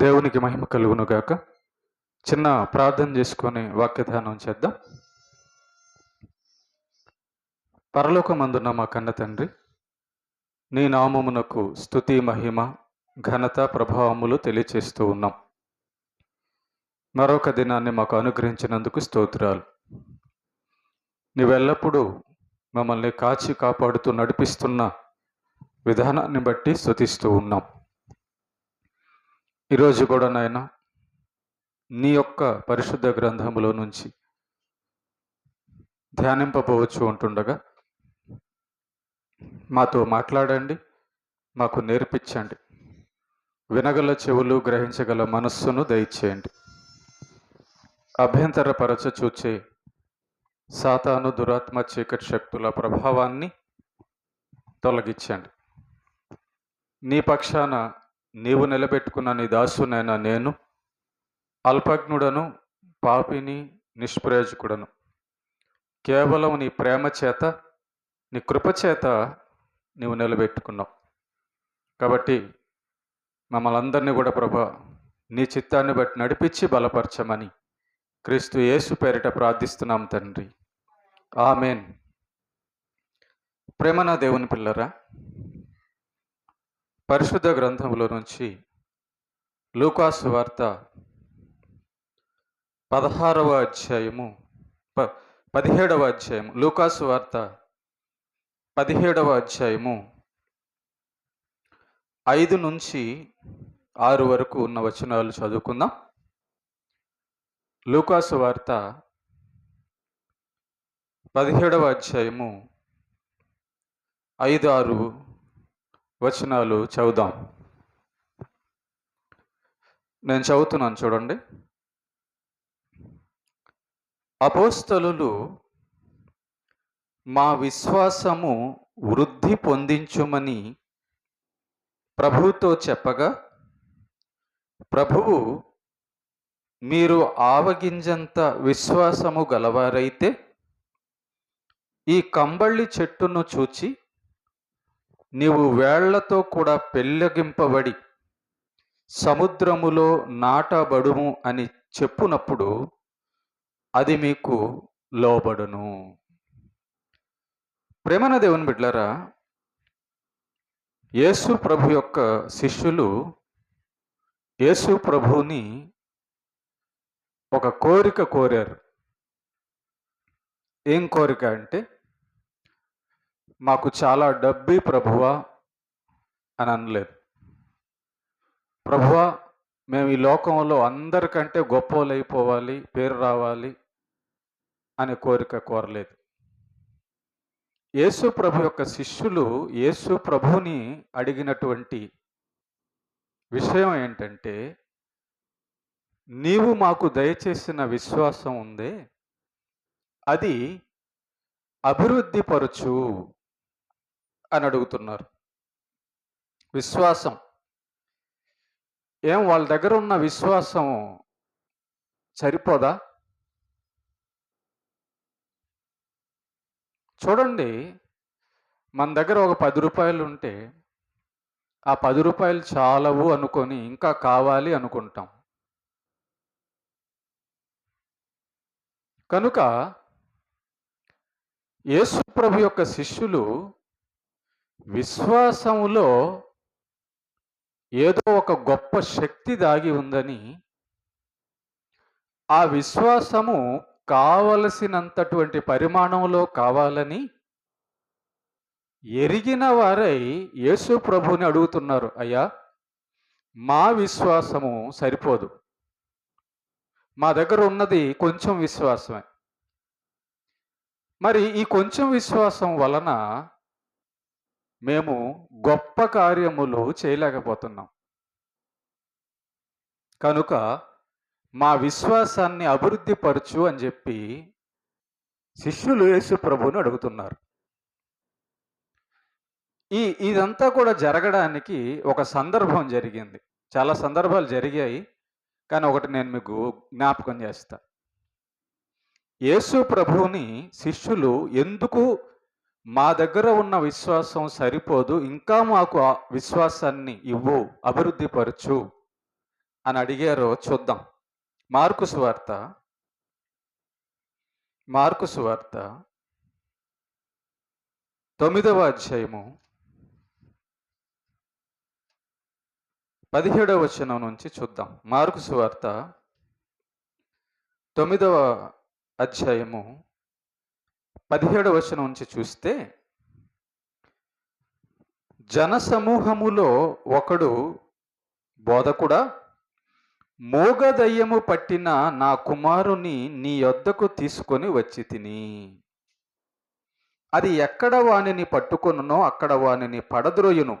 దేవునికి మహిమ కలుగును గాక. చిన్న ప్రార్థన చేసుకొని వాక్యధ్యానం చేద్దాం. పరలోకమందున్న మా కన్న తండ్రి, నీ నామమునకు స్తుతి మహిమ ఘనత ప్రభావములు తెలియచేస్తూ ఉన్నాం. మరొక దినాన్ని మాకు అనుగ్రహించినందుకు స్తోత్రాలు. నీవెల్లప్పుడూ మమ్మల్ని కాచి కాపాడుతూ నడిపిస్తున్న విధానాన్ని బట్టి స్తుతిస్తూ ఉన్నాం. ఈరోజు కూడా నాయన నీ యొక్క పరిశుద్ధ గ్రంథములో నుంచి ధ్యానింపబోవచ్చు ఉంటుండగా మాతో మాట్లాడండి, మాకు నేర్పించండి, వినగల చెవులు గ్రహించగల మనస్సును దయచేయండి. అభ్యంతరపరచ చూచే సాతాను దురాత్మ చీకటి శక్తుల ప్రభావాన్ని తొలగించండి. నీ పక్షాన నీవు నిలబెట్టుకున్న నీ దాసునైనా నేను అల్పజ్ఞుడను, పాపిని, నిష్ప్రయోజకుడను. కేవలం నీ ప్రేమ చేత, నీ కృపచేత నీవు నిలబెట్టుకున్నావు. కాబట్టి మమ్మల్ని అందరినీ కూడా ప్రభా నీ చిత్తాన్ని బట్టి నడిపించి బలపరచమని క్రీస్తు యేసు పేరిట ప్రార్థిస్తున్నాం తండ్రి, ఆమెన్. ప్రేమన దేవుని పిల్లరా, పరిశుద్ధ గ్రంథంలో నుంచి లూకాసు వార్త 17వ అధ్యాయము, లూకాసు వార్త 17వ అధ్యాయము 5 నుంచి 6 వరకు ఉన్న వచనాలు చదువుకుందాం. లూకాసు వార్త 17వ అధ్యాయము 5-6 వచనాలు చదువుదాం. నేను చదువుతున్నాను, చూడండి. అపోస్తలులు మా విశ్వాసము వృద్ధి పొందించుమని ప్రభువుతో చెప్పగా, ప్రభువు మీరు ఆవగింజంత విశ్వాసము గలవారైతే ఈ కంబళి చెట్టును చూచి నీవు వేళ్లతో కూడా పెళ్ళగింపబడి సముద్రములో నాటబడుము అని చెప్పునప్పుడు అది మీకు లోబడును. ప్రేమన దేవుని బిడ్డలారా, యేసు ప్రభు యొక్క శిష్యులు యేసు ప్రభువుని ఒక కోరిక కోరారు. ఏం కోరిక అంటే, మాకు చాలా డబ్బి ప్రభువా అని అనలేదు. ప్రభువా, మేము ఈ లోకంలో అందరికంటే గొప్పలు అయిపోవాలి, పేరు రావాలి అనే కోరిక కోరలేదు. యేసు ప్రభు యొక్క శిష్యులు యేసు ప్రభుని అడిగినటువంటి విషయం ఏంటంటే, నీవు మాకు దయచేసిన విశ్వాసం ఉందే, అది అభివృద్ధి పరచు అని అడుగుతున్నారు. విశ్వాసం ఏం వాళ్ళ దగ్గర ఉన్న విశ్వాసం సరిపోదా? చూడండి, మన దగ్గర ఒక 10 రూపాయలు ఉంటే ఆ 10 రూపాయలు చాలవు అనుకొని ఇంకా కావాలి అనుకుంటాం. కనుక యేసు ప్రభు యొక్క శిష్యులు విశ్వాసములో ఏదో ఒక గొప్ప శక్తి దాగి ఉందని, ఆ విశ్వాసము కావలసినంతటువంటి పరిమాణంలో కావాలని ఎరిగిన వారై యేసు ప్రభుని అడుగుతున్నారు. అయ్యా, మా విశ్వాసము సరిపోదు, మా దగ్గర ఉన్నది కొంచెం విశ్వాసమే. మరి ఈ కొంచెం విశ్వాసం వలన మేము గొప్ప కార్యములు చేయలేకపోతున్నాం. కనుక మా విశ్వాసాన్ని అభివృద్ధి పరచు అని చెప్పి శిష్యులు యేసు ప్రభువుని అడుగుతున్నారు. ఇదంతా కూడా జరగడానికి ఒక సందర్భం జరిగింది. చాలా సందర్భాలు జరిగాయి, కానీ ఒకటి నేను మీకు జ్ఞాపకం చేస్తా. యేసు ప్రభువుని శిష్యులు ఎందుకు మా దగ్గర ఉన్న విశ్వాసం సరిపోదు, ఇంకా మాకు ఆ విశ్వాసాన్ని ఇవ్వు, అభివృద్ధి పరచు అని అడిగారో చూద్దాం. మార్కు సువార్త 9వ అధ్యాయము 17వ వచనం నుంచి చూద్దాం. మార్కు సువార్త 9వ అధ్యాయము 17వ వచనం నుంచి చూస్తే, జనసమూహములో ఒకడు, బోధకుడా, మూగదయ్యము పట్టిన నా కుమారుని నీ యొద్దకు తీసుకొని వచ్చి తిని, అది ఎక్కడ వానిని పట్టుకొనునో అక్కడ వానిని పడద్రోయును.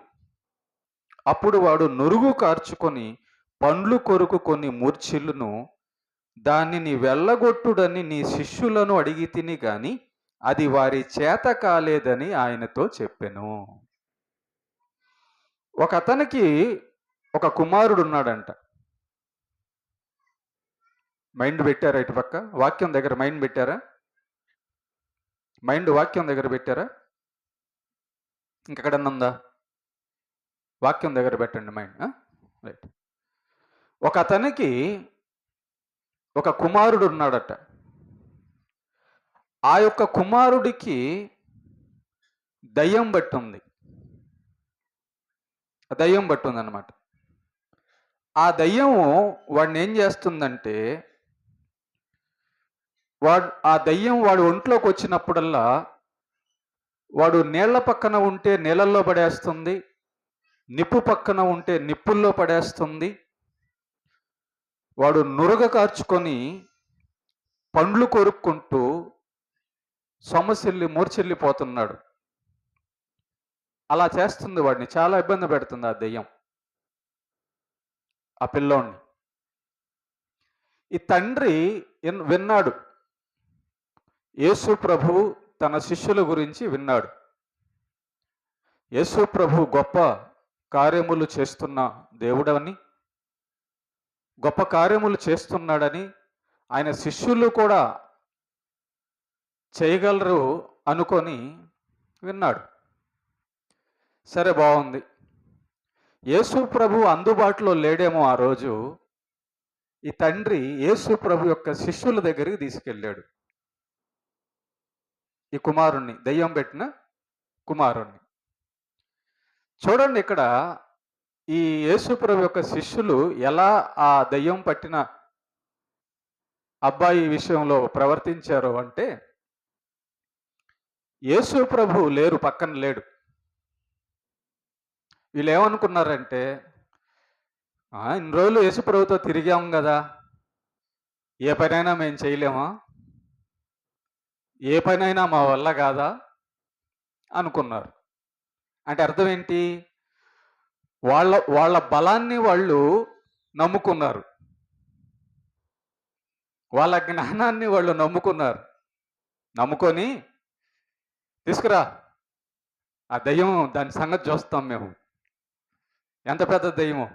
అప్పుడు వాడు నురుగు కార్చుకొని పండ్లు కొరుకు కొన్ని మూర్ఛిల్లును. దానిని వెళ్ళగొట్టుడని నీ శిష్యులను అడిగి తిని గాని అది వారి చేత కాలేదని ఆయనతో చెప్పెను. ఒక అతనికి ఒక కుమారుడు ఉన్నాడంట. మైండ్ పెట్టారా? ఇటు పక్క వాక్యం దగ్గర మైండ్ పెట్టారా? మైండ్ వాక్యం దగ్గర పెట్టారా? ఇంకెక్కడన్నా ఉందా? వాక్యం దగ్గర పెట్టండి మైండ్. రైట్. ఒక అతనికి ఒక కుమారుడు ఉన్నాడట. ఆ యొక్క కుమారుడికి దయ్యం పట్టుంది. దయ్యం పట్టుంది అన్నమాట. ఆ దయ్యము వాడిని ఏం చేస్తుందంటే, వాడు ఒంట్లోకి వచ్చినప్పుడల్లా వాడు నీళ్ల పక్కన ఉంటే నీళ్ళల్లో పడేస్తుంది, నిప్పు పక్కన ఉంటే నిప్పుల్లో పడేస్తుంది. వాడు నురగ కార్చుకొని పండ్లు కొరుక్కుంటూ మూర్చెల్లిపోతున్నాడు. అలా చేస్తుంది, వాడిని చాలా ఇబ్బంది పెడుతుంది ఆ దెయ్యం ఆ పిల్లోడిని. ఈ తండ్రి విన్నాడు, యేసు ప్రభు తన శిష్యుల గురించి విన్నాడు. యేసు ప్రభు గొప్ప కార్యములు చేస్తున్న దేవుడని, గొప్ప కార్యములు చేస్తున్నాడని, ఆయన శిష్యులు కూడా చేయగలరు అనుకొని విన్నాడు. సరే, బాగుంది. యేసు ప్రభు అందుబాటులో లేడేమో ఆ రోజు. ఈ తండ్రి యేసు ప్రభు యొక్క శిష్యుల దగ్గరికి తీసుకెళ్ళాడు ఈ కుమారుణ్ణి, దయ్యం పెట్టిన కుమారుణ్ణి. చూడండి, ఇక్కడ ఈ యేసు ప్రభు యొక్క శిష్యులు ఎలా ఆ దయ్యం పట్టిన అబ్బాయి విషయంలో ప్రవర్తించారు అంటే, యేసు ప్రభు లేరు, పక్కన లేడు. వీళ్ళు ఏమనుకున్నారంటే, ఇన్ని రోజులు యేసు ప్రభుతో తిరిగాం కదా, ఏ పనైనా మేము చేయలేమా, ఏ పనైనా మా వల్ల కాదా అనుకున్నారు. అంటే అర్థం ఏంటి? వాళ్ళ బలాన్ని వాళ్ళు నమ్ముకున్నారు, వాళ్ళ జ్ఞానాన్ని వాళ్ళు నమ్ముకున్నారు. నమ్ముకొని, తీసుకురా ఆ దయ్యం, దాని సంగతి చూస్తాం మేము, ఎంత పెద్ద దయ్యమో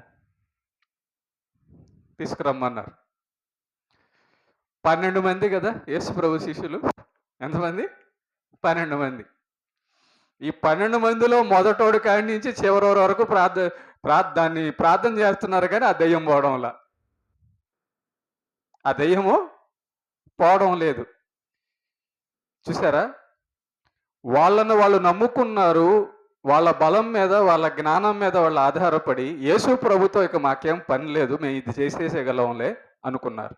తీసుకురమ్మన్నారు. 12 మంది కదా యేసు ప్రభు శిష్యులు. ఎంతమంది? 12 మంది. ఈ 12 మందిలో మొదటోడు కాడి నుంచి చివరి వరకు ప్రార్థన చేస్తున్నారు, కానీ ఆ దయ్యం పోవడంలా, ఆ దయ్యము పోవడం లేదు. చూసారా? వాళ్ళను వాళ్ళు నమ్ముకున్నారు, వాళ్ళ బలం మీద, వాళ్ళ జ్ఞానం మీద వాళ్ళు ఆధారపడి యేసు ప్రభుతో ఇక మాకేం పని లేదు, మేము ఇది చేసేసేయగలంలే అనుకున్నారు.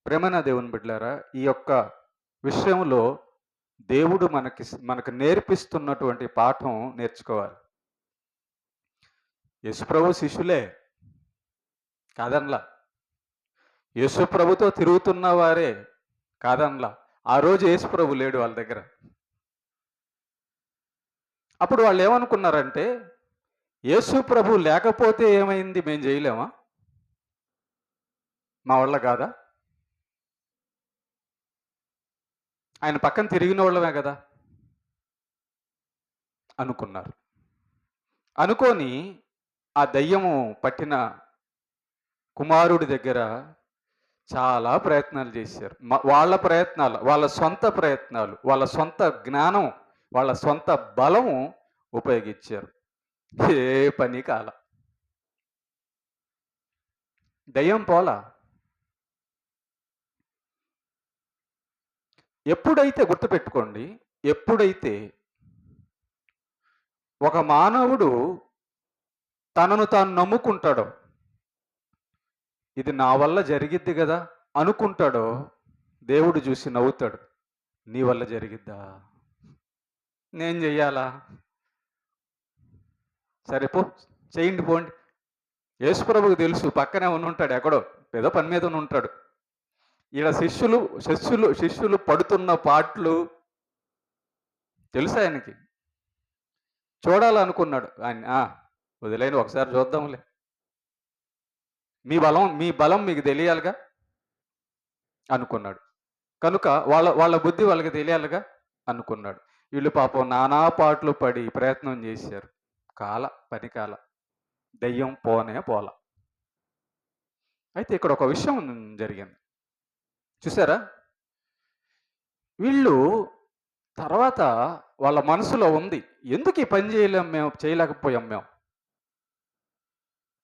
ప్రేమన దేవుని బిడ్డలారా, ఈ యొక్క విషయంలో దేవుడు మనకు నేర్పిస్తున్నటువంటి పాఠం నేర్చుకోవాలి. యేసు ప్రభు శిష్యులే కాదనలా, యేసు ప్రభుతో తిరుగుతున్న వారే కాదనలా. ఆ రోజు యేసు ప్రభు లేడు వాళ్ళ దగ్గర. అప్పుడు వాళ్ళు ఏమనుకున్నారంటే, యేసు ప్రభు లేకపోతే ఏమైంది, మేము చేయలేమా, మా వల్ల కాదా, ఆయన పక్కన తిరిగిన వాళ్ళమే కదా అనుకున్నారు. అనుకొని ఆ దయ్యము పట్టిన కుమారుడి దగ్గర చాలా ప్రయత్నాలు చేశారు. వాళ్ళ ప్రయత్నాలు, వాళ్ళ సొంత ప్రయత్నాలు, వాళ్ళ సొంత జ్ఞానం, వాళ్ళ సొంత బలము ఉపయోగించారు. ఏ పని కాల. దయ్యం పోలా. ఎప్పుడైతే గుర్తుపెట్టుకోండి, ఎప్పుడైతే ఒక మానవుడు తనను తాను నమ్ముకుంటాడో, ఇది నా వల్ల జరిగిద్ది కదా అనుకుంటాడో, దేవుడు చూసి నవ్వుతాడు. నీ వల్ల జరిగిద్దా? నేను చెయ్యాలా? సరే పో, చేయండి పోండి. యేసుప్రభుకు తెలుసు, పక్కనే ఉంటాడు, ఎక్కడో ఏదో పని మీద ఉంటాడు. ఈడ శిష్యులు పడుతున్న పాటలు తెలుసు ఆయనకి. చూడాలనుకున్నాడు ఆయన. వదిలేని ఒకసారి చూద్దాంలే, మీ బలం మీకు తెలియాలిగా అనుకున్నాడు. కనుక వాళ్ళ బుద్ధి వాళ్ళకి తెలియాలిగా అనుకున్నాడు. వీళ్ళు పాపం నానా పాటలు పడి ప్రయత్నం చేశారు. పని కాల, దయ్యం పోల. అయితే ఇక్కడ ఒక విషయం జరిగింది చూసారా? వీళ్ళు తర్వాత వాళ్ళ మనసులో ఉంది, ఎందుకు ఈ పని చేయలేకపోయాం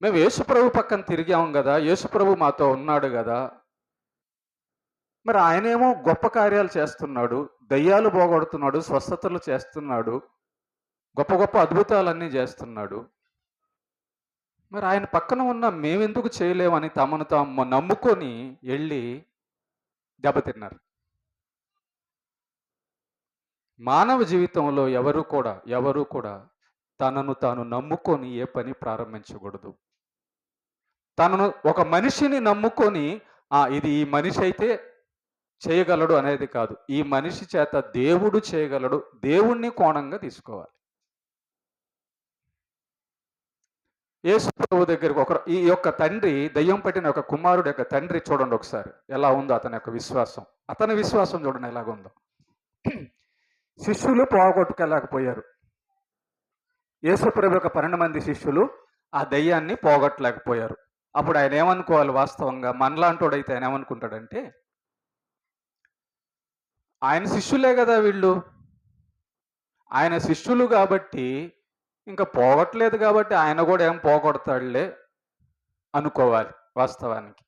మేము యేసుప్రభు పక్కన తిరిగాం కదా, యేసుప్రభు మాతో ఉన్నాడు కదా, మరి ఆయనేమో గొప్ప కార్యాలు చేస్తున్నాడు, దయ్యాలు పోగొడుతున్నాడు, స్వస్థతలు చేస్తున్నాడు, గొప్ప గొప్ప అద్భుతాలన్నీ చేస్తున్నాడు. మరి ఆయన పక్కన ఉన్న మేమెందుకు చేయలేమని తమను తాము నమ్ముకొని వెళ్ళి దెబ్బతిన్నారు. మానవ జీవితంలో ఎవరు కూడా తనను తాను నమ్ముకొని ఏ పని ప్రారంభించకూడదు. ఒక మనిషిని నమ్ముకొని ఇది ఈ మనిషి అయితే చేయగలడు అనేది కాదు. ఈ మనిషి చేత దేవుడు చేయగలడు, దేవుణ్ణి కోణంగా తీసుకోవాలి. యేసు ప్రభు దగ్గరికి ఈ యొక్క తండ్రి, దయ్యం పట్టిన ఒక కుమారుడు యొక్క తండ్రి చూడండి ఒకసారి ఎలా ఉందో అతని యొక్క విశ్వాసం. అతని విశ్వాసం చూడండి ఎలాగుందో. శిష్యులు పోగొట్టుకెళ్ళకపోయారు. యేసు ప్రభు యొక్క 12 మంది శిష్యులు ఆ దయ్యాన్ని పోగొట్టలేకపోయారు. అప్పుడు ఆయన ఏమనుకోవాలి? వాస్తవంగా మనలాంటోడైతే ఆయన ఏమనుకుంటాడంటే, ఆయన శిష్యులే కదా వీళ్ళు, ఆయన శిష్యులు కాబట్టి ఇంకా పోగొట్టలేదు కాబట్టి ఆయన కూడా ఏం పోగొడతాడులే అనుకోవాలి వాస్తవానికి.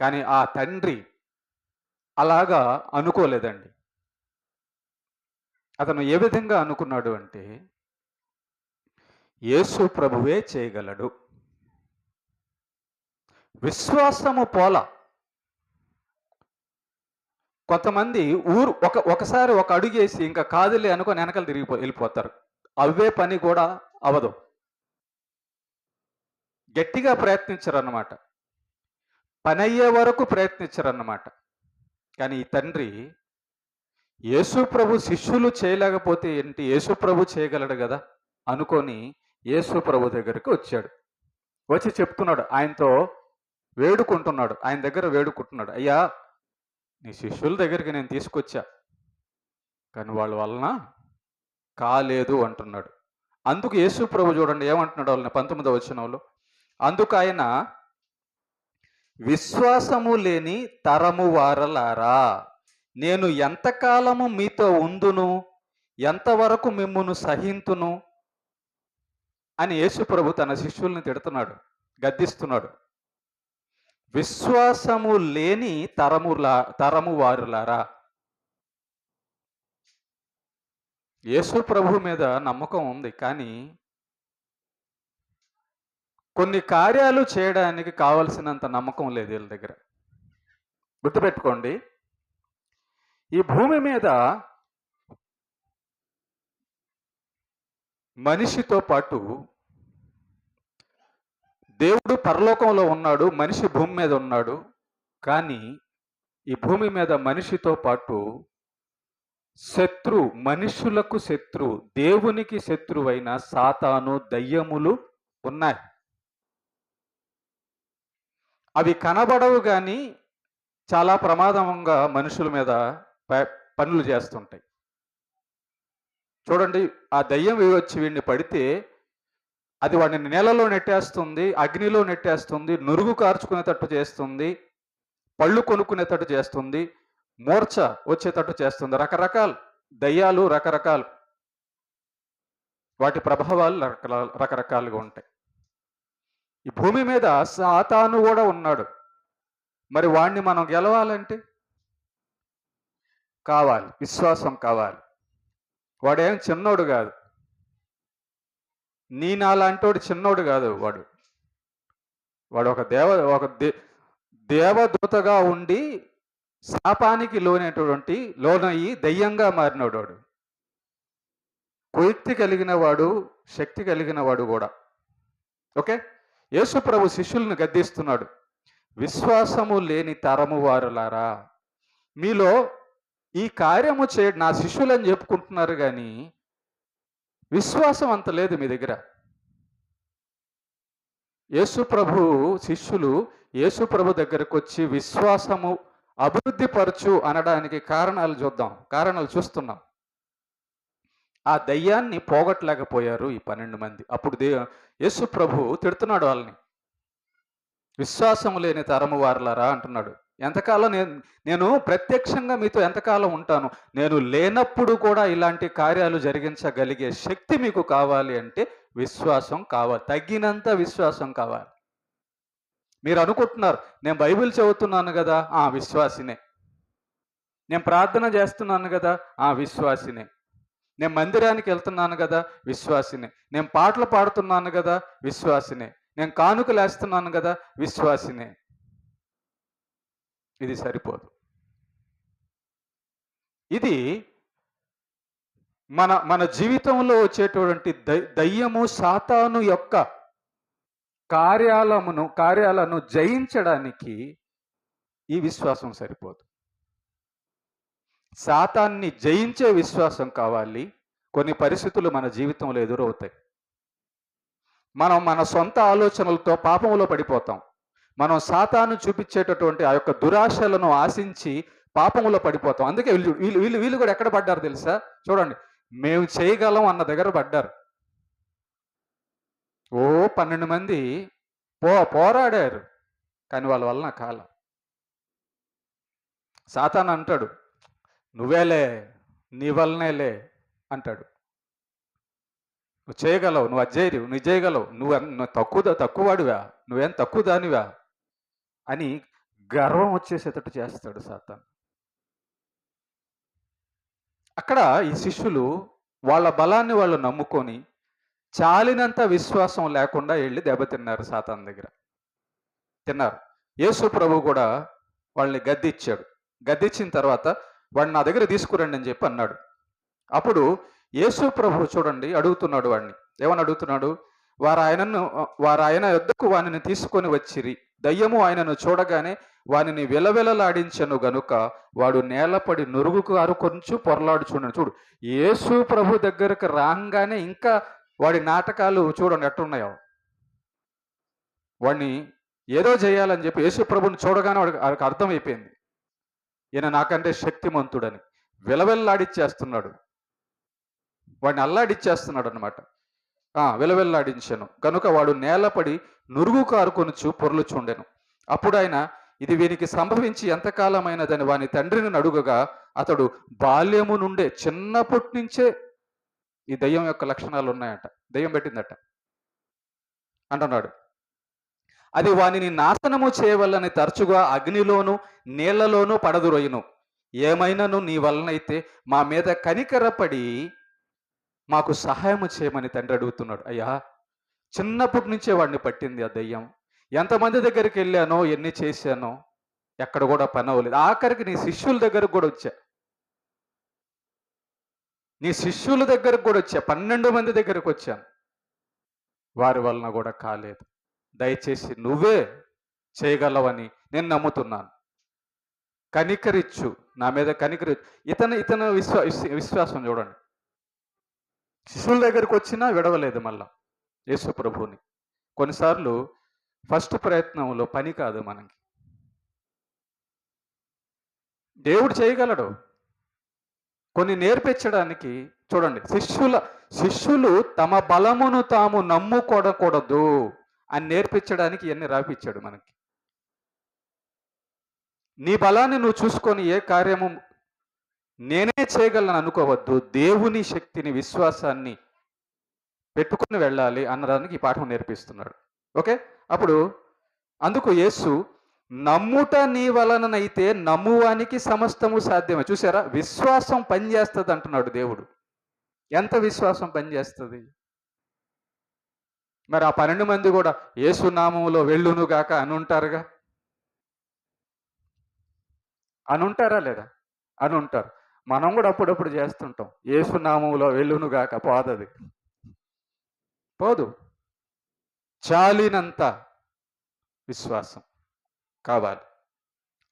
కానీ ఆ తండ్రి అలాగా అనుకోలేదండి. అతను ఏ విధంగా అనుకున్నాడు అంటే, యేసు ప్రభువే చేయగలడు. విశ్వాసము పోల. కొంతమంది ఒకసారి ఒక అడుగేసి ఇంకా కాదులే అనుకొని వెనకాల వెళ్ళిపోతారు. అవే పని కూడా అవదు. గట్టిగా ప్రయత్నించరన్నమాట, పని అయ్యే వరకు ప్రయత్నించరన్నమాట. కానీ ఈ తండ్రి యేసు ప్రభు శిష్యులు చేయలేకపోతే ఏంటి, యేసు ప్రభు చేయగలడు కదా అనుకొని యేసు ప్రభు దగ్గరికి వచ్చాడు. వచ్చి చెప్తున్నాడు, ఆయనతో వేడుకుంటున్నాడు, ఆయన దగ్గర వేడుకుంటున్నాడు. అయ్యా, నీ శిష్యుల దగ్గరికి నేను తీసుకొచ్చా, కానీ వాళ్ళ వలన కాలేదు అంటున్నాడు. అందుకు యేసు ప్రభు చూడండి ఏమంటున్నాడు వాళ్ళని 19వ వచనంలో. అందుకు ఆయన, విశ్వాసము లేని తరము వారలారా, నేను ఎంతకాలము మీతో ఉందును, ఎంతవరకు మిమ్మును సహింతును అని యేసు ప్రభు తన శిష్యుల్ని తిడుతున్నాడు, గద్దిస్తున్నాడు. విశ్వాసము లేని తరము వారులారా. యేసు ప్రభు మీద నమ్మకం ఉంది, కానీ కొన్ని కార్యాలు చేయడానికి కావలసినంత నమ్మకం లేదు వీళ్ళ దగ్గర. గుర్తుపెట్టుకోండి, ఈ భూమి మీద మనిషితో పాటు దేవుడు పరలోకంలో ఉన్నాడు, మనిషి భూమి మీద ఉన్నాడు. కానీ ఈ భూమి మీద మనిషితో పాటు మనుషులకు దేవునికి శత్రువైన సాతాను, దయ్యములు ఉన్నాయి. అవి కనబడవు కానీ చాలా ప్రమాదంగా మనుషుల మీద పనులు చేస్తుంటాయి. చూడండి, ఆ దయ్యం వచ్చి వీడిని పడితే అది వాడిని నేలలో నెట్టేస్తుంది, అగ్నిలో నెట్టేస్తుంది, నురుగు కార్చుకునేటట్టు చేస్తుంది, పళ్ళు కొనుక్కునేటట్టు చేస్తుంది, మూర్ఛ వచ్చేటట్టు చేస్తుంది. రకరకాల దయ్యాలు రకరకాలు, వాటి ప్రభావాలు రకరకాలుగా ఉంటాయి. ఈ భూమి మీద సాతాను కూడా ఉన్నాడు. మరి వాణ్ణి మనం గెలవాలంటే కావాలి, విశ్వాసం కావాలి. వాడేం చిన్నోడు కాదు, నీ నాలాంటోడు చిన్నోడు కాదు. వాడు వాడు ఒక దేవదూతగా ఉండి శాపానికి లోనయ్యి దయ్యంగా మారినోడు వాడు. కుయుక్తి కలిగిన వాడు, శక్తి కలిగిన వాడు కూడా. ఓకే, యేసు ప్రభు శిష్యులను గద్దిస్తున్నాడు. విశ్వాసము లేని తరము వారులారా, మీలో ఈ కార్యము నా శిష్యులని చెప్పుకుంటున్నారు కానీ విశ్వాసం అంత లేదు మీ దగ్గర. యేసు ప్రభు శిష్యులు యేసు ప్రభు దగ్గరకు వచ్చి విశ్వాసము అభివృద్ధి పరచు అనడానికి కారణాలు చూస్తున్నాం. ఆ దయ్యాన్ని పోగొట్టలేకపోయారు ఈ 12 మంది. అప్పుడు యేసు ప్రభు తిడుతున్నాడు వాళ్ళని. విశ్వాసము లేని తరము వారలారా అంటున్నాడు. ఎంతకాలం నేను ప్రత్యక్షంగా మీతో ఎంతకాలం ఉంటాను? నేను లేనప్పుడు కూడా ఇలాంటి కార్యాలు జరిగించగలిగే శక్తి మీకు కావాలి అంటే విశ్వాసం కావాలి, తగినంత విశ్వాసం కావాలి. మీరు అనుకుంటున్నారు, నేను బైబిల్ చదువుతున్నాను కదా, విశ్వాసినే. నేను ప్రార్థన చేస్తున్నాను కదా, విశ్వాసినే. నేను మందిరానికి వెళ్తున్నాను కదా, విశ్వాసినే. నేను పాటలు పాడుతున్నాను కదా, విశ్వాసినే. నేను కానుకలు వేస్తున్నాను కదా, విశ్వాసినే. ఇది సరిపోదు. ఇది మన జీవితంలో వచ్చేటువంటి దయ్యము సాతాను యొక్క కార్యాలను జయించడానికి ఈ విశ్వాసం సరిపోదు. సాతాన్ని జయించే విశ్వాసం కావాలి. కొన్ని పరిస్థితులు మన జీవితంలో ఎదురవుతాయి. మనం మన సొంత ఆలోచనలతో పాపంలో పడిపోతాం. మనం సాతాను చూపించేటటువంటి ఆ యొక్క దురాశలను ఆశించి పాపంలో పడిపోతాం. అందుకే వీళ్ళు కూడా ఎక్కడ పడ్డారు తెలుసా? చూడండి, మేము చేయగలం అన్న దగ్గర పడ్డారు. 12 మంది పోరాడారు, కానీ వాళ్ళ వలన కాలం. సాతాను అంటాడు, నువ్వేలే, నీ వలనేలే అంటాడు. నువ్వు చేయగలవు, నువ్వు అజేయవు, నువ్వు చేయగలవు, నువ్వు తక్కువవాడివా, నువ్వేం తక్కువ దానివా అని గర్వం వచ్చేసేటట్టు చేస్తాడు సాతాను. అక్కడ ఈ శిష్యులు వాళ్ళ బలాన్ని వాళ్ళు నమ్ముకొని చాలినంత విశ్వాసం లేకుండా వెళ్ళి దెబ్బతిన్నారు సాతాను దగ్గర. తిన్నారు. యేసు ప్రభు కూడా వాళ్ళని గద్దిచ్చాడు. గద్దించిన తర్వాత వాడిని నా దగ్గర తీసుకురండి అని చెప్పి అన్నాడు. అప్పుడు యేసు ప్రభు చూడండి అడుగుతున్నాడు వాడిని. ఏమని అడుగుతున్నాడు? వారు ఆయన యొద్దకు వానిని తీసుకొని వచ్చిరి. దయ్యము ఆయనను చూడగానే వానిని విలవిలలాడించను గనుక వాడు నేలపడి నురుగుకు అరుకొంచు పొరలాడుచున్నాడు. చూడు, యేసు ప్రభు దగ్గరకు రాగానే ఇంకా వాడి నాటకాలు చూడండి ఎట్టున్నాయో. వాడిని ఏదో చేయాలని చెప్పి యేసు ప్రభుని చూడగానే వాడికి అర్థమైపోయింది, ఈయన నాకంటే శక్తిమంతుడని. విలవిల్లాడిచ్చేస్తున్నాడు, వాడిని అల్లాడిచ్చేస్తున్నాడు అనమాట. విలవిల్లాడించాను గనుక వాడు నేలపడి నురుగు కారుకొనుచు పొర్లుచుండెను. అప్పుడు ఆయన, ఇది వీనికి సంభవించి ఎంతకాలమైనదని వాని తండ్రిని అడుగగా అతడు బాల్యము నుండే, చిన్నప్పటి నుంచే ఈ దయ్యం యొక్క లక్షణాలు ఉన్నాయట, దయ్యం పెట్టిందట అంటున్నాడు. అది వానిని నాశనము చేయవల్లని తరచుగా అగ్నిలోను నీళ్లలోనూ పడదురొయ్యును. ఏమైనాను నీ వలనైతే మా మీద కనికరపడి మాకు సహాయము చేయమని తండ్రి అడుగుతున్నాడు. అయ్యా, చిన్నప్పటి నుంచే వాడిని పట్టింది ఆ దయ్యం. ఎంతమంది దగ్గరికి వెళ్ళానో, ఎన్ని చేశానో, ఎక్కడ కూడా పని అవ్వలేదు. ఆఖరికి నీ శిష్యుల దగ్గరకు కూడా వచ్చా, 12 మంది దగ్గరకు వచ్చాను, వారి వలన కూడా కాలేదు. దయచేసి నువ్వే చేయగలవని నేను నమ్ముతున్నాను, కనికరిచ్చు, నా మీద కనికరిచ్చు. ఇతను విశ్వాసం చూడండి. శిష్యుల దగ్గరకు వచ్చినా విడవలేదు మళ్ళా యేసు ప్రభువుని. కొన్నిసార్లు ఫస్ట్ ప్రయత్నంలో పని కాదు మనకి. దేవుడు చేయగలడు. కొన్ని నేర్పించడానికి చూడండి, శిష్యులు తమ బలమును తాము నమ్ముకోడకూడదు అని నేర్పించడానికి ఇవన్నీ రాపిచ్చాడు మనకి. నీ బలాన్ని నువ్వు చూసుకొని ఏ కార్యము నేనే చేయగలను అనుకోవద్దు. దేవుని శక్తిని, విశ్వాసాన్ని పెట్టుకుని వెళ్ళాలి అన్నదానికి ఈ పాఠం నేర్పిస్తున్నాడు. ఓకే, అప్పుడు అందుకు యేసు, నమ్ముట నీ వలననైతే నమ్మువానికి సమస్తము సాధ్యమే. చూసారా, విశ్వాసం పనిచేస్తుంది అంటున్నాడు దేవుడు. ఎంత విశ్వాసం పనిచేస్తుంది? మరి ఆ 12 మంది కూడా యేసు నామములో వెళ్ళును గాక అని ఉంటారుగా, అని ఉంటారా లేదా? అని ఉంటారు. మనం కూడా అప్పుడప్పుడు చేస్తుంటాం. యేసు నామములో వెళ్ళును గాక, పోదది, పోదు. చాలినంత విశ్వాసం కావాలి.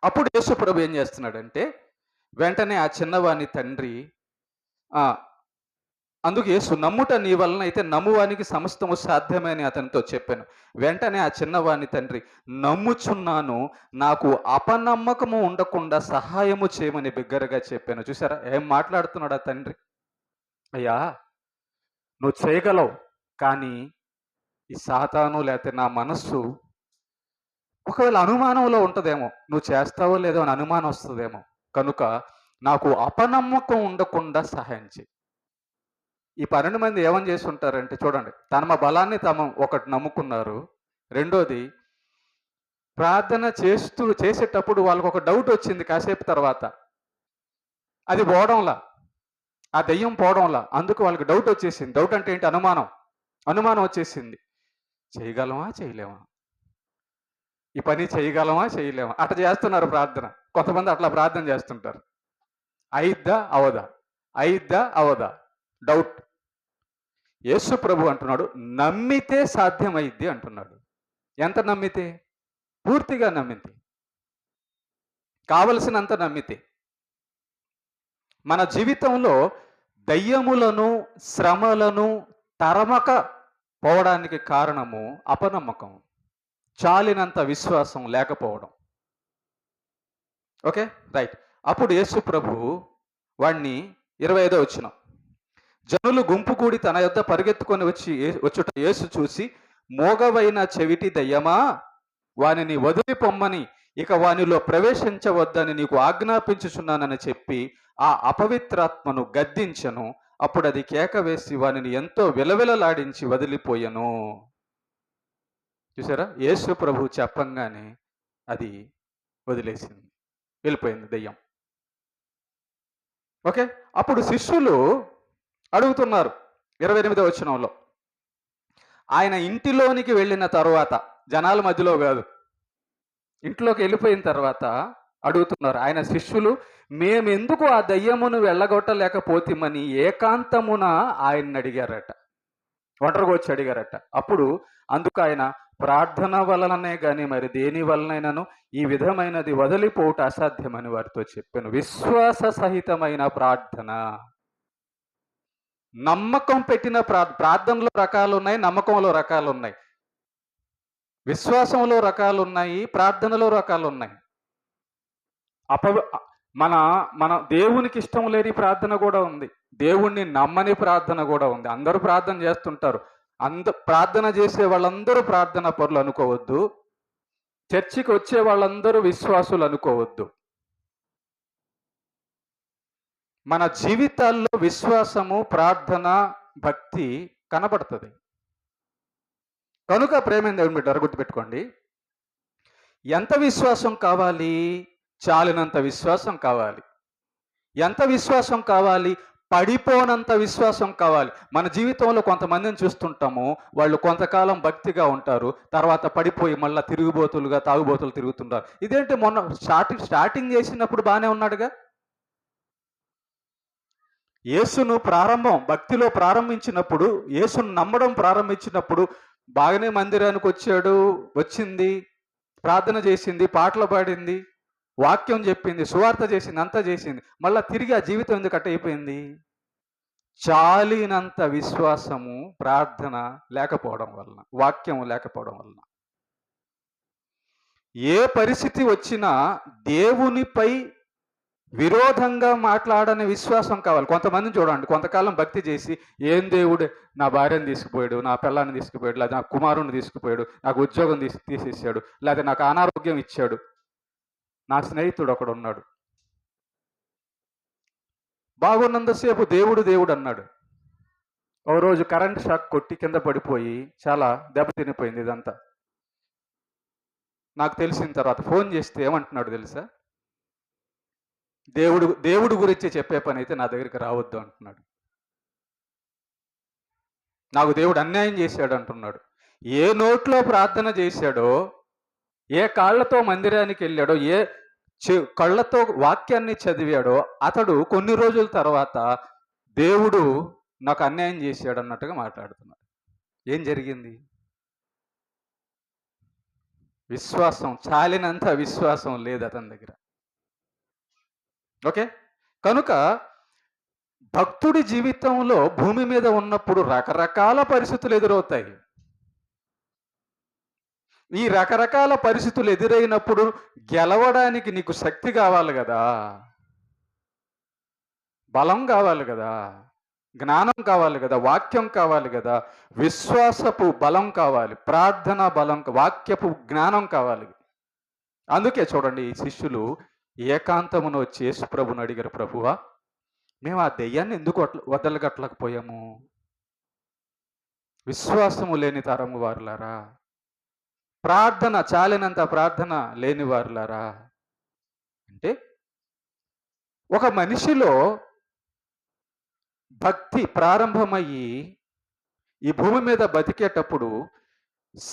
అప్పుడు యేసు ప్రభు ఏం చేస్తున్నాడంటే, వెంటనే ఆ చిన్నవాని తండ్రి అందుకు యేసు, నమ్ముట నీ వలన అయితే నమ్మువానికి సమస్తము సాధ్యమే అని అతనితో చెప్పాను. వెంటనే ఆ చిన్నవాని తండ్రి, నమ్ముచున్నాను, నాకు అపనమ్మకము ఉండకుండా సహాయము చేయమని బిగ్గరగా చెప్పాను. చూసారా ఏం మాట్లాడుతున్నాడు ఆ తండ్రి? అయ్యా, నువ్వు చేయగలవు, కానీ ఈ సాతాను లేకపోతే నా మనస్సు ఒకవేళ అనుమానంలో ఉంటుందేమో, నువ్వు చేస్తావో లేదో అని అనుమానం వస్తుందేమో, కనుక నాకు అపనమ్మకం ఉండకుండా సహాయం చేయి. ఈ 12 మంది ఏమని చేసి ఉంటారంటే, చూడండి, తమ బలాన్ని తమ ఒకటి నమ్ముకున్నారు. రెండోది, ప్రార్థన చేసేటప్పుడు వాళ్ళకు ఒక డౌట్ వచ్చింది కాసేపు తర్వాత. అది పోవడంలా, ఆ దెయ్యం పోవడంలా, అందుకు వాళ్ళకి డౌట్ వచ్చేసింది. డౌట్ అంటే ఏంటి? అనుమానం వచ్చేసింది. చేయగలమా చేయలేమా, ఈ పని చేయగలమా చేయలేమా, అట్లా చేస్తున్నారు ప్రార్థన. కొంతమంది అట్లా ప్రార్థన చేస్తుంటారు. అయిద్దా అవదా డౌట్. యేసు ప్రభు అంటున్నాడు, నమ్మితే సాధ్యమైద్ది అంటున్నాడు. ఎంత నమ్మితే? పూర్తిగా నమ్మితే, కావలసినంత నమ్మితే. మన జీవితంలో దయ్యములను, శ్రమలను తరమక పోవడానికి కారణము అపనమ్మకం, చాలినంత విశ్వాసం లేకపోవడం. Okay, right. అప్పుడు యేసు ప్రభు వాణ్ణి 25వ వచనం, జనులు గుంపు కూడి తన యొద్ద పరిగెత్తుకొని వచ్చుట యేసు చూసి, మోగవైన చెవిటి దయ్యమా, వానిని వదిలి పొమ్మని, ఇక వానిలో ప్రవేశించవద్దని నీకు ఆజ్ఞాపించుచున్నానని చెప్పి ఆ అపవిత్రాత్మను గద్దించను. అప్పుడు అది కేక వేసి వానిని ఎంతో విలవిలలాడించి వదిలిపోయెను. చూసారా, యేసు ప్రభు చెప్పంగానే అది వదిలేసింది, వెళ్ళిపోయింది దెయ్యం. ఓకే, అప్పుడు శిష్యులు అడుగుతున్నారు 28వ వచనంలో, ఆయన ఇంటిలోనికి వెళ్ళిన తర్వాత, జనాల మధ్యలో కాదు, ఇంట్లోకి వెళ్ళిపోయిన తర్వాత అడుగుతున్నారు ఆయన శిష్యులు, మేమెందుకు ఆ దయ్యమును వెళ్ళగొట్టలేకపోతామని ఏకాంతమున ఆయన్ని అడిగారట. ఒంటరిగా వచ్చి అడిగారట. అప్పుడు అందుకు ఆయన, ప్రార్థన వలననే గాని మరి దేని వలనైనాను ఈ విధమైనది వదిలిపోవుట అసాధ్యమని వారితో చెప్పాను. విశ్వాస సహితమైన ప్రార్థన. నమ్మకం పెట్టిన ప్రార్థనలో రకాలు ఉన్నాయి, నమ్మకంలో రకాలు ఉన్నాయి, విశ్వాసంలో రకాలు ఉన్నాయి, ప్రార్థనలో రకాలు ఉన్నాయి. మన దేవునికి ఇష్టం లేని ప్రార్థన కూడా ఉంది, దేవుణ్ణి నమ్మని ప్రార్థన కూడా ఉంది. అందరూ ప్రార్థన చేస్తుంటారు. ప్రార్థన చేసే వాళ్ళందరూ ప్రార్థన పరులు అనుకోవద్దు, చర్చికి వచ్చే వాళ్ళందరూ విశ్వాసులు అనుకోవద్దు. మన జీవితాల్లో విశ్వాసము, ప్రార్థన, భక్తి కనబడుతుంది. కనుక ప్రేమ దేవుని బిడ్డలారా, గుర్తుపెట్టుకోండి, ఎంత విశ్వాసం కావాలి? చాలినంత విశ్వాసం కావాలి. ఎంత విశ్వాసం కావాలి? పడిపోనంత విశ్వాసం కావాలి. మన జీవితంలో కొంతమందిని చూస్తుంటాము, వాళ్ళు కొంతకాలం భక్తిగా ఉంటారు, తర్వాత పడిపోయి మళ్ళీ తిరుగుబోతులుగా, తాగుబోతులు తిరుగుతుంటారు. ఇదేంటి, మొన్న స్టార్టింగ్ చేసినప్పుడు బాగానే ఉన్నాడుగా. యేసును భక్తిలో ప్రారంభించినప్పుడు, యేసును నమ్మడం ప్రారంభించినప్పుడు బాగానే మందిరానికి వచ్చింది, ప్రార్థన చేసింది, పాటలు పాడింది, వాక్యం చెప్పింది, సువార్త చేసింది, అంతా చేసింది. మళ్ళా తిరిగి ఆ జీవితం ఎందుకు అయిపోయింది? చాలినంత విశ్వాసము, ప్రార్థన లేకపోవడం వలన, వాక్యం లేకపోవడం వలన. ఏ పరిస్థితి వచ్చినా దేవునిపై విరోధంగా మాట్లాడని విశ్వాసం కావాలి. కొంతమందిని చూడండి, కొంతకాలం భక్తి చేసి, ఏం దేవుడు నా భార్యను తీసుకుపోయాడు, నా పిల్లాన్ని తీసుకుపోయాడు, లేదా నా కుమారుని తీసుకుపోయాడు, నాకు ఉద్యోగం తీసేసాడు, లేదా నాకు అనారోగ్యం ఇచ్చాడు. నా స్నేహితుడు ఒకడు ఉన్నాడు, బాగున్నంతసేపు దేవుడు దేవుడు అన్నాడు. ఓ రోజు కరెంట్ షాక్ కొట్టి కింద పడిపోయి చాలా దెబ్బతినిపోయింది ఇదంతా. నాకు తెలిసిన తర్వాత ఫోన్ చేస్తే ఏమంటున్నాడు తెలుసా? దేవుడు గురించి చెప్పే పని అయితే నా దగ్గరికి రావద్దు అంటున్నాడు. నాకు దేవుడు అన్యాయం చేశాడు అంటున్నాడు. ఏ నోట్లో ప్రార్థన చేశాడో, ఏ కాళ్ళతో మందిరానికి వెళ్ళాడో, ఏ కళ్ళతో వాక్యాన్ని చదివాడో అతడు కొన్ని రోజుల తర్వాత దేవుడు నాకు అన్యాయం చేశాడు అన్నట్టుగా మాట్లాడుతున్నాడు. ఏం జరిగింది? విశ్వాసం, చాలినంత విశ్వాసం లేదు అతని దగ్గర. ఓకే, కనుక భక్తుడి జీవితంలో భూమి మీద ఉన్నప్పుడు రకరకాల పరిస్థితులు ఎదురవుతాయి. ఈ రకరకాల పరిస్థితులు ఎదురైనప్పుడు గెలవడానికి నీకు శక్తి కావాలి కదా, బలం కావాలి కదా, జ్ఞానం కావాలి కదా, వాక్యం కావాలి కదా, విశ్వాసపు బలం కావాలి, ప్రార్థన బలం, వాక్యపు జ్ఞానం కావాలి. అందుకే చూడండి, ఈ శిష్యులు ఏకాంతమును వచ్చి యేసు ప్రభుని అడిగారు, ప్రభువా మేము ఆ దెయ్యాన్ని ఎందుకు వదలగట్లకపోయాము? విశ్వాసము లేని తరము వారులారా, ప్రార్థన చాలినంత ప్రార్థన లేని వారులారా. అంటే ఒక మనిషిలో భక్తి ప్రారంభమయ్యి ఈ భూమి మీద బతికేటప్పుడు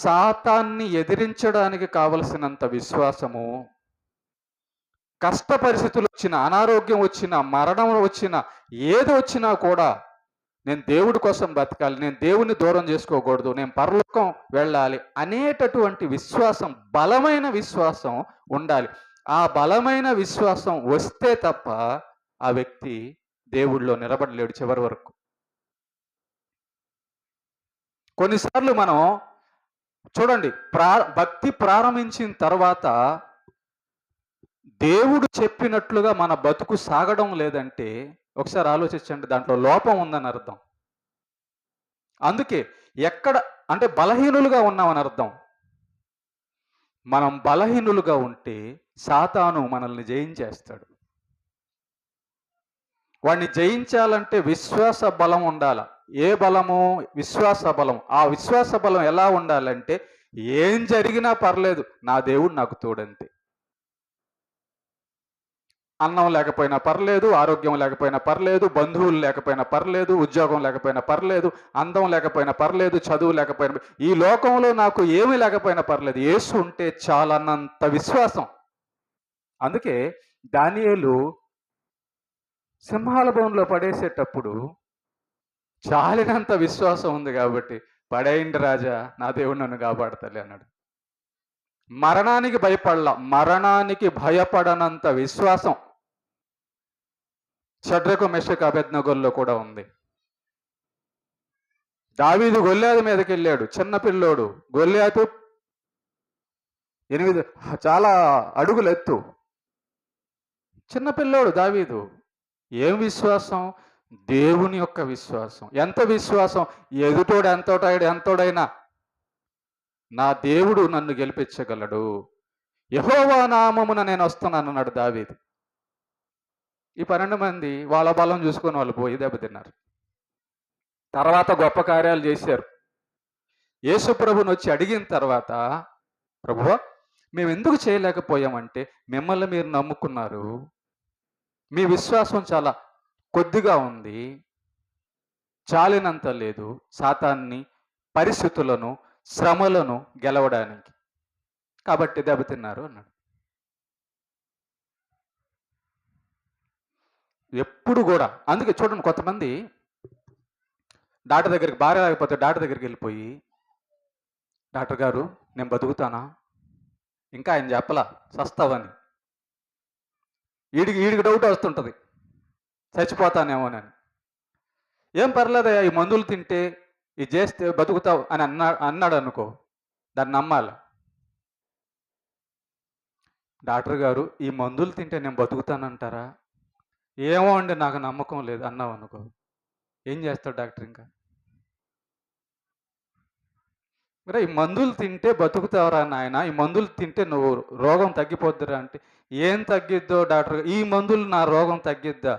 సాతాన్ని ఎదిరించడానికి కావలసినంత విశ్వాసము, కష్ట పరిస్థితులు వచ్చిన, అనారోగ్యం వచ్చిన, మరణం వచ్చిన, ఏది వచ్చినా కూడా నేను దేవుడి కోసం బతకాలి, నేను దేవుని దూరం చేసుకోకూడదు, నేను పరలోకం వెళ్ళాలి అనేటటువంటి విశ్వాసం, బలమైన విశ్వాసం ఉండాలి. ఆ బలమైన విశ్వాసం వస్తే తప్ప ఆ వ్యక్తి దేవుడిలో నిలబడలేడు చివరి వరకు. కొన్నిసార్లు మనం చూడండి, భక్తి ప్రారంభించిన తర్వాత దేవుడు చెప్పినట్లుగా మన బతుకు సాగడం లేదంటే ఒకసారి ఆలోచించండి, దాంట్లో లోపం ఉందని అర్థం. అందుకే ఎక్కడ అంటే బలహీనులుగా ఉన్నామని అర్థం. మనం బలహీనులుగా ఉంటే సాతాను మనల్ని జయించేస్తాడు. వాడిని జయించాలంటే విశ్వాస బలం ఉండాలి. ఏ బలము? విశ్వాస బలం. ఆ విశ్వాస బలం ఎలా ఉండాలంటే ఏం జరిగినా పర్లేదు, నా దేవుడు నాకు తోడంతే. అన్నం లేకపోయినా పర్లేదు, ఆరోగ్యం లేకపోయినా పర్లేదు, బంధువులు లేకపోయినా పర్లేదు, ఉద్యోగం లేకపోయినా పర్లేదు, అందం లేకపోయినా పర్లేదు, చదువు లేకపోయినా, ఈ లోకంలో నాకు ఏమీ లేకపోయినా పర్లేదు, యేసు ఉంటే చాలన్నంత విశ్వాసం. అందుకే దానియేలు సింహాల బోన్లో పడేసేటప్పుడు చాలినంత విశ్వాసం ఉంది కాబట్టి, పడేయండి రాజా, నా దేవుడు నన్ను కాపాడతలే అన్నాడు. మరణానికి భయపడలా, మరణానికి భయపడనంత విశ్వాసం షడ్రకు మెషకు అబేద్నెగోల్లో కూడా ఉంది. దావీదు గొల్యాతు మీదకి వెళ్ళాడు, చిన్న పిల్లోడు. గొల్యాతు 8 చాలా అడుగులు ఎత్తు, చిన్న పిల్లోడు దావీదు. ఏం విశ్వాసం? దేవుని యొక్క విశ్వాసం. ఎంత విశ్వాసం? ఎదుటోడు ఎంతోడైనా నా దేవుడు నన్ను గెలిపించగలడు, యెహోవా నామమున నేను వస్తున్నాను అన్నాడు దావీదు. ఈ 12 మంది వాళ్ళ బలం చూసుకొని వాళ్ళు పోయి దెబ్బతిన్నారు. తర్వాత గొప్ప కార్యాలు చేశారు. యేసు ప్రభుని వచ్చి అడిగిన తర్వాత, ప్రభువా మేము ఎందుకు చేయలేకపోయామంటే, మిమ్మల్ని మీరు నమ్ముకున్నారు, మీ విశ్వాసం చాలా కొద్దిగా ఉంది, చాలినంత లేదు సాతాన్ని, పరిస్థితులను, శ్రమలను గెలవడానికి, కాబట్టి దెబ్బతిన్నారు అన్నాడు. ఎప్పుడు కూడా అందుకే చూడండి, కొంతమంది డాక్టర్ దగ్గరికి, భార్య లేకపోతే డాక్టర్ దగ్గరికి వెళ్ళిపోయి, డాక్టర్ గారు నేను బతుకుతానా? ఇంకా ఆయన చెప్పలా చస్తావని. ఈడికి డౌట్ వస్తుంటుంది, చచ్చిపోతానేమోనని. ఏం పర్లేదయ్యా, ఈ మందులు తింటే ఇది చేస్తే బతుకుతావు అని అన్నాడు అనుకో, దాన్ని నమ్మాలి. డాక్టర్ గారు ఈ మందులు తింటే నేను బతుకుతానంటారా? ఏమో అండి, నాకు నమ్మకం లేదు అన్నావు అనుకో, ఏం చేస్తాడు డాక్టర్? ఇంకా మరి ఈ మందులు తింటే బతుకుతావరా నాయన, ఈ మందులు తింటే నువ్వు రోగం తగ్గిపోద్దురా అంటే, ఏం తగ్గిద్దో డాక్టర్? ఈ మందులు నా రోగం తగ్గిద్దా?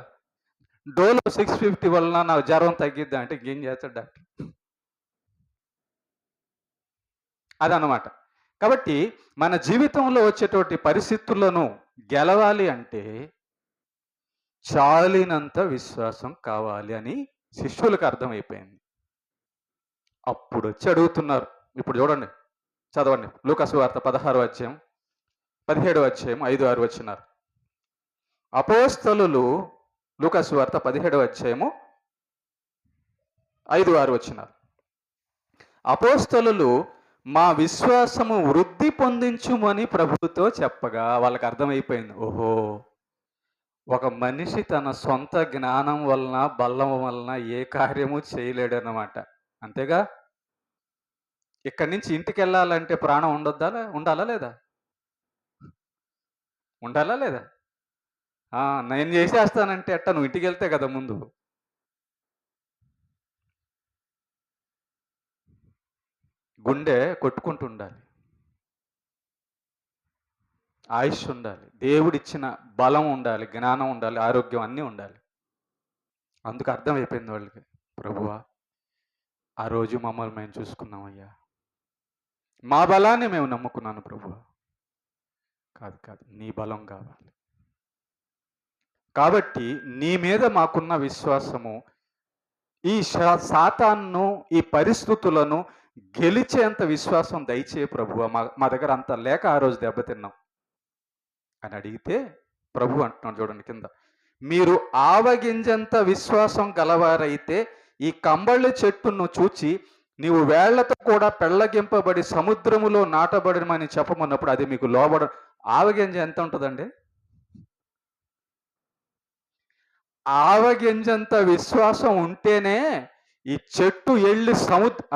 డోలో 650 వలన నా జ్వరం తగ్గిద్దా అంటే ఇంకేం చేస్తాడు డాక్టర్? అదనమాట. కాబట్టి మన జీవితంలో వచ్చేటువంటి పరిస్థితులను గెలవాలి అంటే చాలినంత విశ్వాసం కావాలి అని శిష్యులకు అర్థమైపోయింది. అప్పుడు వచ్చి అడుగుతున్నారు. ఇప్పుడు చూడండి, చదవండి. లూకాసు వార్త 16వ అధ్యాయం 17వ అధ్యాయం 5-6 వచనాలు. అపోస్తలులు లూకాసు వార్త 17వ అధ్యాయము 5-6 వచనాలు. అపోస్తలులు మా విశ్వాసము వృద్ధి పొందించుమని ప్రభువుతో చెప్పగా వాళ్ళకి అర్థమైపోయింది. ఓహో, ఒక మనిషి తన సొంత జ్ఞానం వలన బలం వలన ఏ కార్యము చేయలేడన్నమాట. అంతేగా, ఇక్కడి నుంచి ఇంటికి వెళ్ళాలంటే ప్రాణం ఉండాలా లేదా? ఉండాలా లేదా? నేను చేసేస్తానంటే అట్ట నువ్వు ఇంటికి వెళ్తే కదా ముందు. గుండె కొట్టుకుంటూ ఉండాలి, ఆయుష్ ఉండాలి, దేవుడిచ్చిన బలం ఉండాలి, జ్ఞానం ఉండాలి, ఆరోగ్యం అన్నీ ఉండాలి. అందుకు అర్థమైపోయింది వాళ్ళకి, ప్రభువా ఆ రోజు మమ్మల్ని మేము చూసుకున్నామయ్యా, మా బలాన్ని మేము నమ్ముకున్నాను ప్రభువా. కాదు, నీ బలం కావాలి. కాబట్టి నీ మీద మాకున్న విశ్వాసము ఈ సాతాన్ను, ఈ పరిస్థితులను గెలిచేంత విశ్వాసం దయచే ప్రభువా. మా దగ్గర అంత లేక ఆ రోజు దెబ్బతిన్నాం అని అడిగితే ప్రభు అంటున్నాడు, చూడండి కింద, మీరు ఆవగింజంత విశ్వాసం గలవారైతే ఈ కంబళి చెట్టును చూచి నీవు వేళ్లతో కూడా పెళ్లగింపబడి సముద్రములో నాటబడినమని చెప్పమన్నప్పుడు అది మీకు లోబడ. ఆవగింజ ఎంత ఉంటుందండి? ఆవగింజంత విశ్వాసం ఉంటేనే ఈ చెట్టు వెళ్ళి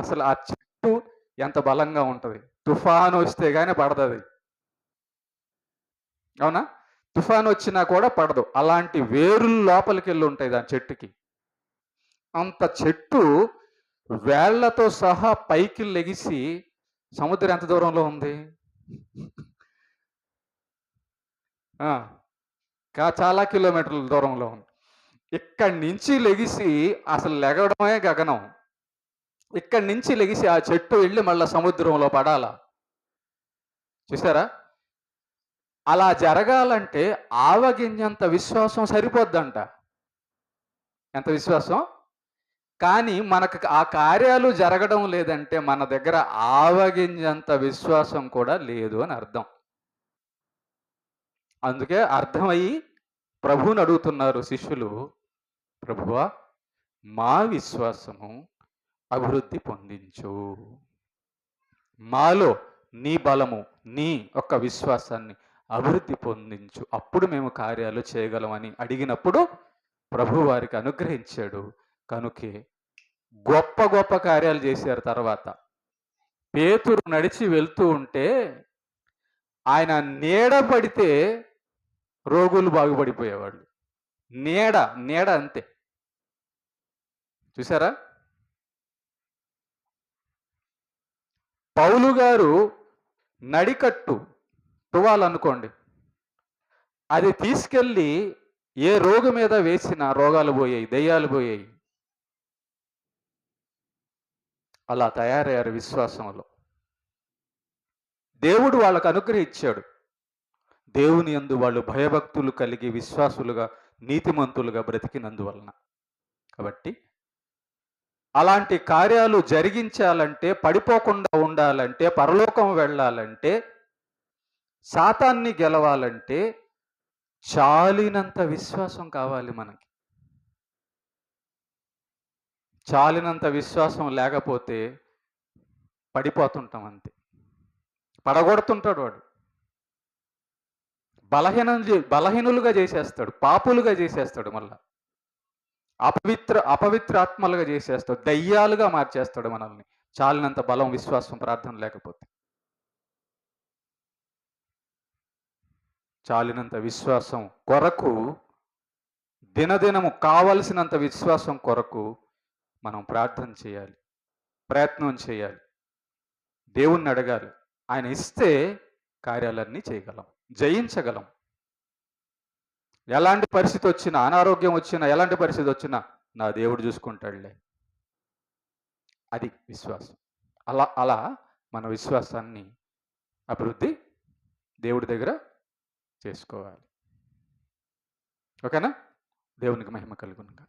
అసలు ఆ చెట్టు ఎంత బలంగా ఉంటుంది. తుఫాను వస్తే గానీ పడదు, అవునా? తుఫాను వచ్చినా కూడా పడదు. అలాంటి వేరులు లోపలికి వెళ్ళి ఉంటాయి దాని చెట్టుకి. అంత చెట్టు వేళ్లతో సహా పైకి లెగిసి సముద్రం ఎంత దూరంలో ఉంది? చాలా కిలోమీటర్ల దూరంలో ఉంది. ఇక్కడి నుంచి లెగిసి అసలు లెగడమే గగనం. ఇక్కడి నుంచి లెగిసి ఆ చెట్టు వెళ్ళి మళ్ళీ సముద్రంలో పడాలా? చూసారా? అలా జరగాలంటే ఆవగింజంత విశ్వాసం సరిపోద్దంట. ఎంత విశ్వాసం? కానీ మనకు ఆ కార్యాలు జరగడం లేదంటే మన దగ్గర ఆవగింజంత విశ్వాసం కూడా లేదు అని అర్థం. అందుకే అర్థమయ్యి ప్రభువుని అడుగుతున్నారు శిష్యులు, ప్రభువా మా విశ్వాసము అభివృద్ధి పొందించు, మాలో నీ బలము, నీ యొక్క విశ్వాసాన్ని అభివృద్ధి పొందించు, అప్పుడు మేము కార్యాలు చేయగలమని అడిగినప్పుడు ప్రభు వారికి అనుగ్రహించాడు. కనుకే గొప్ప గొప్ప కార్యాలు చేశారు. తర్వాత పేతురు నడిచి వెళ్తూ ఉంటే ఆయన నీడ పడితే రోగులు బాగుపడిపోయేవాళ్ళు. నీడ అంతే. చూసారా? పౌలు గారు నడికట్టు తువ్వాలనుకోండి, అది తీసుకెళ్ళి ఏ రోగు మీద వేసినా రోగాలు పోయాయి, దయ్యాలు పోయాయి. అలా తయారయ్యారు విశ్వాసంలో. దేవుడు వాళ్ళకు అనుగ్రహించాడు. దేవుని యందు వాళ్ళు భయభక్తులు కలిగి విశ్వాసులుగా, నీతిమంతులుగా బ్రతికినందువలన. కాబట్టి అలాంటి కార్యాలు జరిగించాలంటే, పడిపోకుండా ఉండాలంటే, పరలోకం వెళ్ళాలంటే, సాతాన్ని గెలవాలంటే చాలినంత విశ్వాసం కావాలి మనకి. చాలినంత విశ్వాసం లేకపోతే పడిపోతుంటాం అంతే. పడగొడుతుంటాడు వాడు. బలహీనులుగా చేసేస్తాడు, పాపులుగా చేసేస్తాడు, మళ్ళా అపవిత్ర ఆత్మలుగా చేసేస్తాడు, దయ్యాలుగా మార్చేస్తాడు మనల్ని. చాలినంత బలం, విశ్వాసం, ప్రార్థన లేకపోతే. చాలినంత విశ్వాసం కొరకు, దినదినము కావలసినంత విశ్వాసం కొరకు మనం ప్రార్థన చేయాలి, ప్రయత్నం చేయాలి, దేవుణ్ణి అడగాలి. ఆయన ఇస్తే కార్యాలన్నీ చేయగలం, జయించగలం. ఎలాంటి పరిస్థితి వచ్చినా, అనారోగ్యం వచ్చినా, ఎలాంటి పరిస్థితి వచ్చినా నా దేవుడు చూసుకుంటాడులే. అది విశ్వాసం. అలా మన విశ్వాసాన్ని అభివృద్ధి దేవుడి దగ్గర చేసుకోవాలి. ఓకేనా? దేవునికి మహిమ కలుగునుగా.